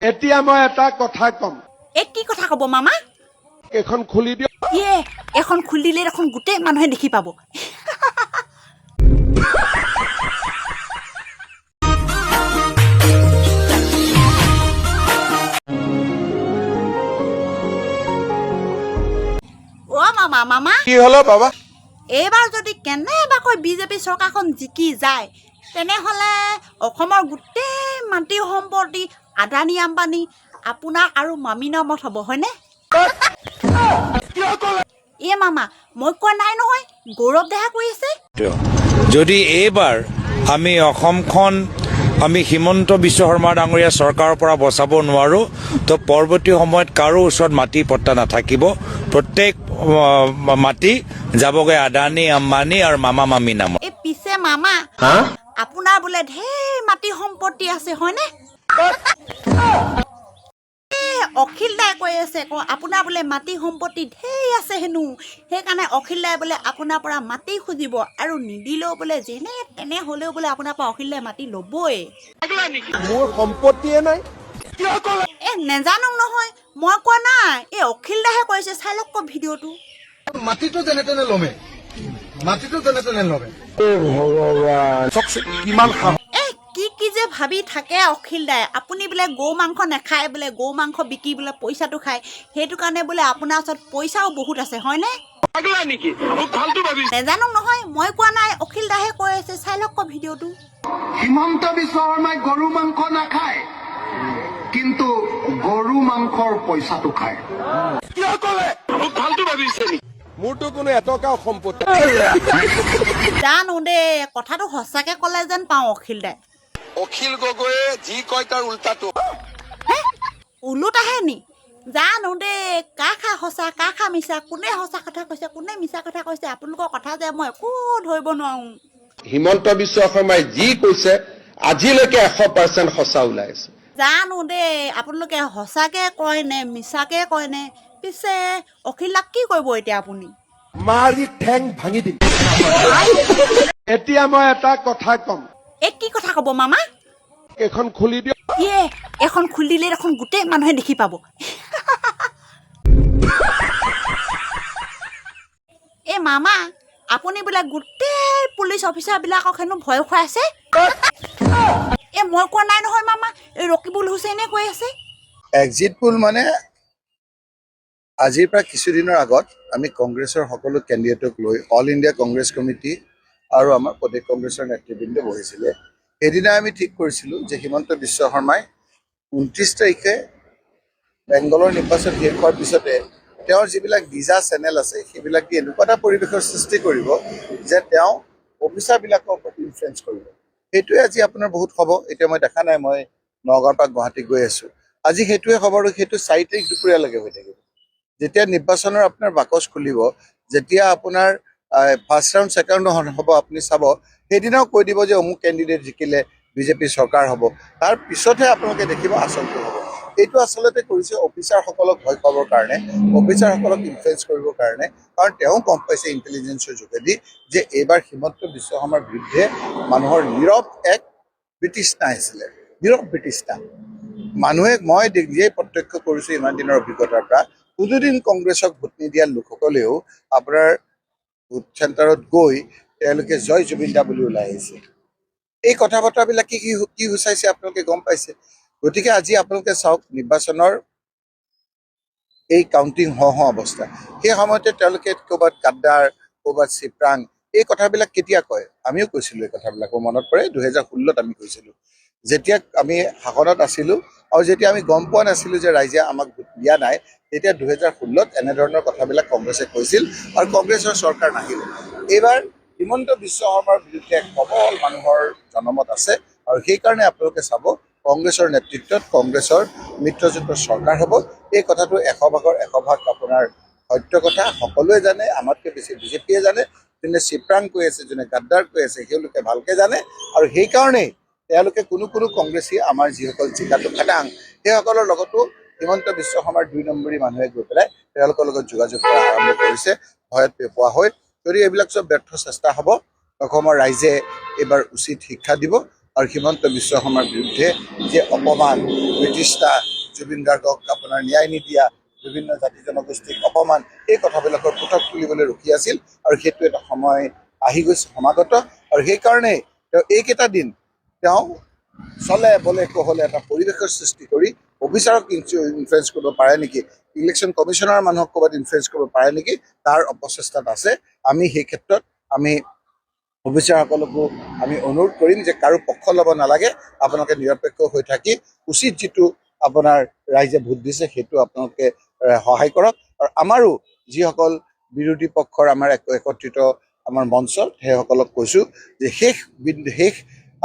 এতিয়া মই এটা কথা কম। কি কথা কব মামা? এখন খুলি দিয়ক। এখন খুলি দিলে এখন গোটেই মানুহে দেখি পাব। মামা কি হলো বাবা? এইবাৰ যদি কেনেবাকৈ বিজেপি চৰকাৰখন জিকি যায় তেনেহ'লে অসমৰ গোটেই মাটি সম্পত্তি আদানী আম্বানী আপোনাৰ আৰু মামী নামত হ'ব হয়নে? মামা মই কোৱা নাই নহয়, গৌৰৱ দেহা কৈ আছে। যদি এইবাৰ আমি অসমখন আমি হিমন্ত বিশ্ব শৰ্মা ডাঙৰীয়া চৰকাৰৰ পৰা বচাব নোৱাৰো তো পৰৱৰ্তী সময়ত কাৰো ওচৰত মাটি পট্টা নাথাকিব। প্ৰত্যেক মাটি যাবগৈ আদানী আম্বানী আৰু মামা মামী নামত। পিছে মামা আপোনাৰ বোলে ঢেৰ মাটি সম্পত্তি আছে হয়নে? অখিল দাই কৈ আছে আপোনাৰ বোলে মাটি সম্পত্তি ঢেৰ আছে হেনো, সেইকাৰণে অখিল দাই বোলে আপোনাৰ পৰা মাটি খুজিব আৰু নিদিলেও বোলে যেনে তেনে হ'লেও বোলে আপোনাৰ পৰা অখিল দাই মাটি ল'বই। মোৰ সম্পত্তিয়ে নাই। নেজানো নহয়, মই কোৱা নাই, অখিল দাহে কৈছে। চাই লওক ভিডিঅ'টো। মাটিটো যেনে তেনে ল'মে, মাটিটো যেনে তেনে ল'মে। কিমান কি যে ভাবি থাকে অখিল দাই। আপুনি বোলে গৌ মাংস নাখায় বোলে, গৌ মাংস বিকি বোলে পইচাটো খায়, সেইটো কাৰণে বোলে আপোনাৰ ওচৰত পইচাও বহুত আছে হয়নে? নেজানো নহয়, মই কোৱা নাই, অখিল দাহে কৈ আছে। চাই লওক ভিডিঅ'টো। হিমন্ত বিশ্ব শৰ্মাই গৰু মাংস নাখায়, কিন্তু গৰু মাংসৰ পইচাটো খায়। মোৰতো কোনো এটকাও সম্পত্তি জানো দে, কথাটো সঁচাকে ক'লে যেন পাওঁ অখিল দাই। অখিল গগৈয়ে যি কয় তাৰ উল্টাটো। ওলোটাহে নি? জানো দে, কা সঁচা কা মিছা, কোনে সঁচা কথা কৈছে কোনে মিছা কথা কৈছে, আপোনালোকৰ কথা যে মই একো ধৰিব নোৱাৰো। হিমন্ত বিশ্ব শৰ্মাই যি কৈছে আজিলৈকে 100% সঁচা ওলাই আছে। জানো দে আপোনালোকে সঁচাকে কয় নে মিছাকে কয় নে। পিছে অখিলাক কি কৰিব এতিয়া আপুনি? মাৰি ঠেং ভাঙি দিম। এতিয়া মই এটা কথা কম। কি কথা কব মামা? এখন খুলি দিয়ক। এখন খুলি দিলে এখন গোটেই মানুহে দেখি পাব। মামা আপুনি বোলে গোটেই পুলিচ অফিচাৰ বিলাকক হেনো ভয় খুৱাইছে। মই কোৱা নাই নহয় মামা, ৰকিবুল হুছেইনে কৈ আছে। এক্সিট পোল মানে আজিৰ পৰা কিছুদিনৰ আগত আমি কংগ্ৰেছৰ সকলো কেণ্ডিডেটক লৈ অল ইণ্ডিয়া কংগ্ৰেছ কমিটি আৰু আমাৰ প্ৰদেশ কংগ্ৰেছৰ নেতৃবৃন্দ বহিছিলে। সেইদিনা আমি ঠিক কৰিছিলোঁ যে হিমন্ত বিশ্ব শৰ্মাই 29 তাৰিখে বেংগলৰ নিৰ্বাচন শেষ হোৱাৰ পিছতে তেওঁৰ যিবিলাক ভিজা চেনেল আছে সেইবিলাক দি এনেকুৱা এটা পৰিৱেশৰ সৃষ্টি কৰিব যে তেওঁ অফিচাৰবিলাকৰ ওপৰত ইনফ্লুৱেঞ্চ কৰিব। সেইটোৱে আজি আপোনাৰ বহুত হ'ব। এতিয়া মই দেখা নাই, মই নগাঁৱৰ পৰা গুৱাহাটী গৈ আছোঁ। আজি সেইটোৱে খবৰ, সেইটো 4 তাৰিখ দুপৰীয়ালৈকে হৈ থাকিব। যেতিয়া নিৰ্বাচনৰ আপোনাৰ বাকচ খুলিব, যেতিয়া আপোনাৰ ফাৰ্ষ্ট ৰাউণ্ড ছেকেণ্ড ৰাউণ্ড হ'ব, আপুনি চাব সেইদিনাও কৈ দিব যে অমুক কেণ্ডিডেট জিকিলে বিজেপি চৰকাৰ হ'ব। তাৰ পিছতহে আপোনালোকে দেখিব আচলটো হ'ব। এইটো আচলতে কৰিছে অফিচাৰসকলক ভয় খুৱাবৰ কাৰণে, অফিচাৰসকলক ইনফ্লুৱেঞ্চ কৰিবৰ কাৰণে। কাৰণ তেওঁ গম পাইছে ইণ্টেলিজেঞ্চৰ যোগেদি যে এইবাৰ হিমন্ত বিশ্ব শৰ্মাৰ বিৰুদ্ধে মানুহৰ নীৰৱ এক ব্ৰিটিছনা আহিছিলে, নীৰৱ ব্ৰিটিছনা। মানুহে মই নিজেই প্ৰত্যক্ষ কৰিছোঁ ইমান দিনৰ অভিজ্ঞতাৰ পৰা, কোনোদিন কংগ্ৰেছক ভোট নিদিয়া লোকসকলেও আপোনাৰ ভোট চেণ্টাৰত গৈ তেওঁলোকে জয় জুবিন দা বুলি ওলাই আহিছে। এই কথা বতৰাবিলাক কি সূচাইছে আপোনালোকে গম পাইছে। গতিকে আজি আপোনালোকে চাওক, নিৰ্বাচনৰ এই কাউণ্টিং হওঁ অৱস্থা, সেই সময়তে তেওঁলোকে ক'ৰবাত গাদ্দাৰ, ক'ৰবাত চিপৰাং, এই কথাবিলাক কেতিয়া কয়? আমিও কৈছিলোঁ এই কথাবিলাক, মনত পৰে 2016ত আমি কৈছিলোঁ, যেতিয়া আমি শাসনত আছিলোঁ আৰু যেতিয়া আমি গম পোৱা নাছিলোঁ যে ৰাইজে আমাক ভোট দিয়া নাই, তেতিয়া 2016ত এনেধৰণৰ কথাবিলাক কংগ্ৰেছে কৈছিল আৰু কংগ্ৰেছৰ চৰকাৰ নাহিল। এইবাৰ হিমন্ত বিশ্ব শৰ্মাৰ বিৰুদ্ধে প্ৰবল মানুহৰ জনমত আছে আৰু সেইকাৰণে আপোনালোকে চাব কংগ্ৰেছৰ নেতৃত্বত কংগ্ৰেছৰ মিত্ৰজোঁটৰ চৰকাৰ হ'ব। এই কথাটো 100% আপোনাৰ সত্য কথা, সকলোৱে জানে, আমাতকৈ বেছি বিজেপিয়ে জানে। যোনে চিপৰাং কৈ আছে, যোনে গাদ্দাৰ কৈ আছে, তেওঁলোকে ভালকৈ জানে। আৰু সেইকাৰণেই তেওঁলোকে কোনো কংগ্ৰেছী আমাৰ যিসকল জিকাটো খাটাং, সেইসকলৰ লগতো হিমন্ত বিশ্ব শৰ্মাৰ 2 নম্বৰী মানুহে গৈ পেলাই তেওঁলোকৰ লগত যোগাযোগ কৰা আৰম্ভ কৰিছে, ভয়ত পেপোৱা হৈ। যদি এইবিলাক চব ব্যৰ্থ চেষ্টা হ'ব, অসমৰ ৰাইজে এইবাৰ উচিত শিক্ষা দিব আৰু হিমন্ত বিশ্ব শৰ্মাৰ বিৰুদ্ধে যে অপমান, ব্ৰিটিছটা জুবিন গাৰ্গক আপোনাৰ ন্যায় নিদিয়া, বিভিন্ন জাতি জনগোষ্ঠীক অপমান, এই কথাবিলাকৰ পৃথক তুলিবলৈ ৰখি আছিল আৰু সেইটো এটা সময় আহি গৈছে সমাগত। আৰু সেইকাৰণেই তেওঁ এইকেইটা দিন তেওঁ চলে বলে কহলে এটা পৰিৱেশৰ সৃষ্টি কৰি অফিচাৰক ইনফ্লুৱেঞ্চ কৰিব পাৰে নেকি, ইলেকশ্যন কমিশ্যনাৰ মানুহক ক'ৰবাত ইনফ্লুৱেঞ্চ কৰিব পাৰে নেকি, তাৰ অপচেষ্টাত আছে। আমি সেই ক্ষেত্ৰত আমি অফিচাৰসকলকো আমি অনুৰোধ কৰিম যে কাৰো পক্ষ ল'ব নালাগে, আপোনালোকে নিৰপেক্ষ হৈ থাকি উচিত যিটো আপোনাৰ ৰাইজে ভোট দিছে সেইটো আপোনালোকে সহায় কৰক। আৰু আমাৰো যিসকল বিৰোধী পক্ষৰ আমাৰ একত্ৰিত আমাৰ মঞ্চত সেইসকলক কৈছোঁ যে শেষ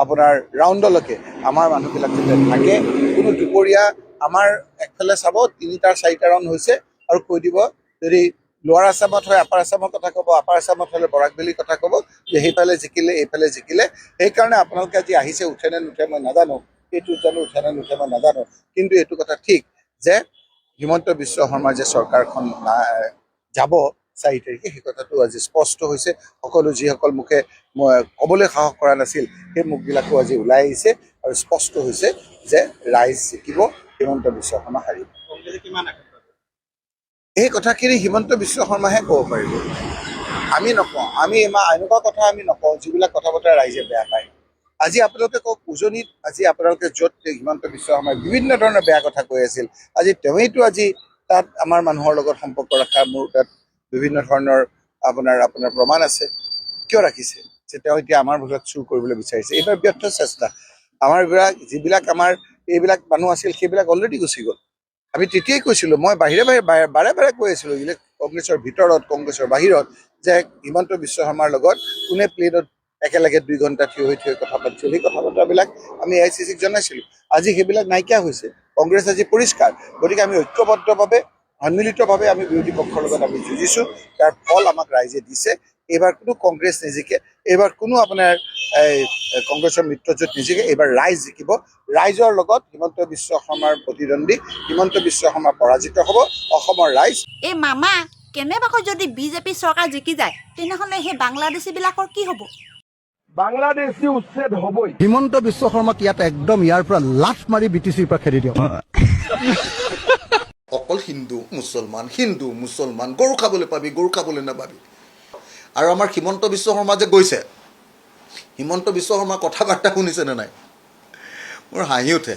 আপোনাৰ ৰাউণ্ডলৈকে আমাৰ মানুহবিলাক যাতে থাকে, কোনো দুপৰীয়া আমাৰ একফালে চাব 3-4টা ৰাউণ্ড হৈছে আৰু কৈ দিব, যদি লোৱাৰ আছামত হয় আপাৰ আছামৰ কথা ক'ব, আপাৰ আছামত হ'লে বৰাক ভেলীৰ কথা ক'ব যে সেইফালে জিকিলে এইফালে জিকিলে। সেইকাৰণে আপোনালোকে আজি আহিছে, উঠে নে নুঠে মই নাজানো, এইটো জানো উঠে নে নুঠে মই নাজানো, কিন্তু এইটো কথা ঠিক যে হিমন্ত বিশ্ব শৰ্মাৰ যে চৰকাৰখন যাব 4 তাৰিখে, সেই কথাটো আজি স্পষ্ট হৈছে। সকলো যিসকল মুখে ক'বলৈ সাহস কৰা নাছিল সেই মুখবিলাকো আজি ওলাই আহিছে আৰু স্পষ্ট হৈছে যে ৰাইজ জিকিব, হিমন্ত বিশ্ব শৰ্মা হাৰিব। এই কথাখিনি হিমন্ত বিশ্ব শৰ্মাহে ক'ব পাৰিব, আমি নকওঁ। আমি এনেকুৱা কথা আমি নকওঁ যিবিলাক কথা বতৰা ৰাইজে বেয়া পায়। আজি আপোনালোকে কওক, উজনিত আজি আপোনালোকে য'ত হিমন্ত বিশ্ব শৰ্মাই বিভিন্ন ধৰণৰ বেয়া কথা কৈ আছিল, আজি তেওঁইতো আজি তাত আমাৰ মানুহৰ লগত সম্পৰ্ক ৰখা, মোৰ তাত বিভিন্ন ধৰণৰ আপোনাৰ প্ৰমাণ আছে। কিয় ৰাখিছে? যে তেওঁ এতিয়া আমাৰ ভিতৰত চুৰ কৰিবলৈ বিচাৰিছে। এইবাৰ ব্যৰ্থ চেষ্টা। আমাৰ যিবিলাক আমাৰ এইবিলাক মানুহ আছিল সেইবিলাক অলৰেডি গুচি গ'ল। আমি তেতিয়াই কৈছিলোঁ, মই বাৰে কৈ আছিলোঁ কংগ্ৰেছৰ ভিতৰত কংগ্ৰেছৰ বাহিৰত, যে হিমন্ত বিশ্ব শৰ্মাৰ লগত কোনে প্লেনত একেলগে 2 ঘণ্টা থিয় হৈ কথা পাতিছিল, সেই কথা বতৰাবিলাক আমি AICCক জনাইছিলোঁ। আজি সেইবিলাক নাইকিয়া হৈছে, কংগ্ৰেছ আজি পৰিষ্কাৰ। গতিকে আমি ঐক্যবদ্ধভাৱে সন্মিলিতভাৱে আমি বিৰোধী পক্ষৰ লগত আমি যুঁজিছোঁ, তাৰ ফল আমাক ৰাইজে দিছে। এইবাৰ কোনো কংগ্ৰেছ নিজিকে, এইবাৰ কোনো আপোনাৰ কংগ্ৰেছৰ মিত্ৰজোঁট নিজিকে, এইবাৰ ৰাইজ জিকিব। ৰাইজৰ লগত হিমন্ত বিশ্ব শৰ্মাৰ প্ৰতিদ্বন্দ্বী হিমন্ত বিশ্ব শৰ্মা পৰাজিত হ'ব। অসমৰ ৰাইজ এই মামা কেনেবাকৈ যদি বিজেপি চৰকাৰ জিকি যায় তেনেহ'লে সেই বাংলাদেশীবিলাকৰ কি হ'ব? বাংলাদেশী উচ্ছেদ হ'বই। হিমন্ত বিশ্ব শৰ্মাক ইয়াত একদম ইয়াৰ পৰা লাঠ মাৰি BTCৰ পৰা খেদি দিয়ক। অকল হিন্দু মুছলমান গৰু খাবলৈ পাবি, গৰু খাবলৈ নাপাবি। আৰু আমাৰ হিমন্ত বিশ্ব শৰ্মা যে গৈছে, হিমন্ত বিশ্ব শৰ্মাৰ কথা বাৰ্তা শুনিছেনে নাই? মোৰ হাঁহি উঠে।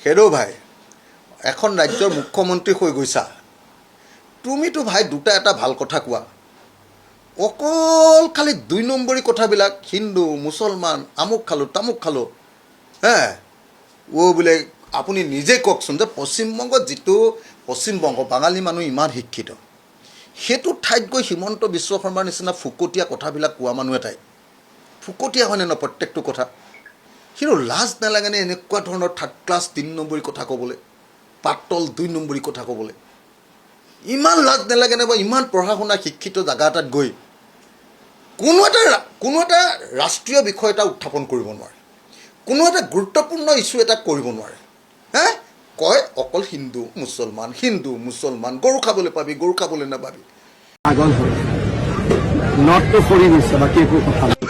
হেৰৌ ভাই, এখন ৰাজ্যৰ মুখ্যমন্ত্ৰী হৈ গৈছা, তুমিতো ভাই এটা ভাল কথা কোৱা, অকল খালি 2 নম্বৰী কথাবিলাক, হিন্দু মুছলমান আমুক খালোঁ তামুক খালোঁ, বোলে আপুনি নিজে কওকচোন যে পশ্চিমবংগত যিটো পশ্চিমবংগ বাঙালী মানুহ ইমান শিক্ষিত, সেইটো ঠাইত গৈ হিমন্ত বিশ্ব শৰ্মাৰ নিচিনা ফুকটীয়া কথাবিলাক কোৱা মানুহ এটাই, ফুকটীয়া হয়নে ন প্ৰত্যেকটো কথা, কিন্তু লাজ নালাগেনে এনেকুৱা ধৰণৰ 3rd ক্লাছ 3 নম্বৰী কথা ক'বলৈ, পাতল 2 নম্বৰী কথা ক'বলৈ? ইমান লাজ নালাগেনে? বা ইমান পঢ়া শুনা শিক্ষিত জেগা এটাত গৈ কোনো এটা ৰাষ্ট্ৰীয় বিষয় এটা উত্থাপন কৰিব নোৱাৰে, কোনো এটা গুৰুত্বপূৰ্ণ ইছ্যু এটা কৰিব নোৱাৰে। কয় অকল হিন্দু মুছলমান গৰু খাবলৈ পাবি, গৰু খাবলৈ নাপাবি। পাগল হ'ল, নটটো সৰি গৈছে, বাকী একো কথা নাই।